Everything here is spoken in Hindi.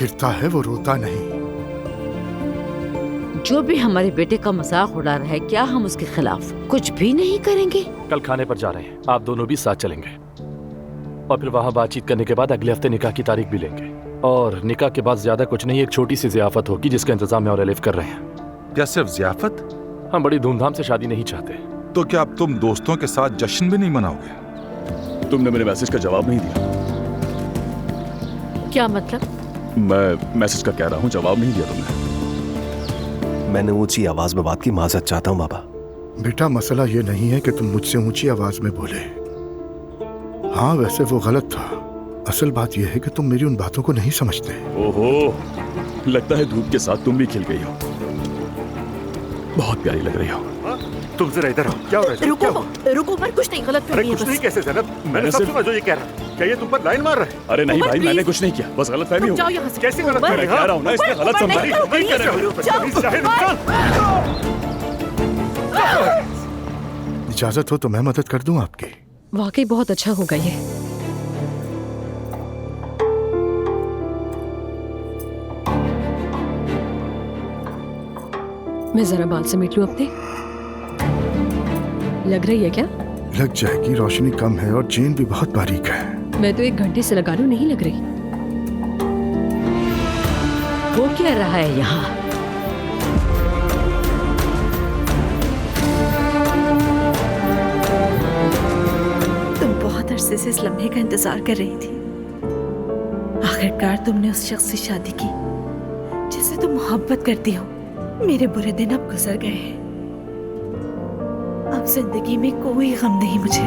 गिरता है वो रोता नहीं। जो भी हमारे बेटे का मजाक उड़ा रहा है, क्या हम उसके खिलाफ कुछ भी नहीं करेंगे? कल खाने पर जा रहे हैं, आप दोनों भी साथ चलेंगे और फिर वहाँ बातचीत करने के बाद अगले हफ्ते निकाह की तारीख भी लेंगे। और निकाह के बाद ज्यादा कुछ नहीं, एक छोटी सी ज़ियाफत होगी जिसका इंतजाम मैं और अलिफ कर रहे हैं। क्या सिर्फ ज़ियाफत? हम बड़ी धूमधाम से शादी नहीं चाहते। तो क्या अब तुम दोस्तों के साथ जश्न भी नहीं मनाओगे? तुमने मेरे मैसेज का जवाब नहीं दिया। क्या मतलब? मैं मैसेज का कह रहा हूँ, जवाब नहीं दिया तुमने। मैंने ऊंची आवाज में बात की, माजरत चाहता हूँ बाबा। बेटा मसला ये नहीं है कि तुम मुझसे ऊंची आवाज में बोले। हाँ वैसे वो गलत था, असल बात यह है कि तुम मेरी उन बातों को नहीं समझते। ओहो, लगता है धूप के साथ तुम भी खिल गई हो। बहुत प्यारी लग रही हो। तुम जरा इधर आओ। क्या हो रहा है? रुको रुको, पर कुछ नहीं, गलत अरे कुछ नहीं कैसे ज़ैनब? मैंने सब सुना जो ये कह रहा है। क्या ये तुम पर लाइन मार रहा है? अरे नहीं भाई, please। मैंने कुछ नहीं किया, बस गलत फहमी हो गई। कैसी गलत मैं कह रहा हूँ ना, इसने गलत समझा। नहीं कर रहे हो। इजाजत हो तो मैं मदद कर दूं आपकी? वाकई बहुत अच्छा होगा ये। मैं जरा बाल समेट लूं अपने। लग रही है क्या? लग जाएगी, रोशनी कम है और चेन भी बहुत बारीक है। मैं तो 1 घंटे से लगा लूं, नहीं लग रही। वो क्या रहा है यहाँ? तुम बहुत अरसे से इस लम्हे का इंतजार कर रही थी। आखिरकार तुमने उस शख्स से शादी की जिससे तुम मोहब्बत करती हो। मेरे बुरे दिन अब गुजर गए हैं। अब जिंदगी में कोई गम नहीं मुझे।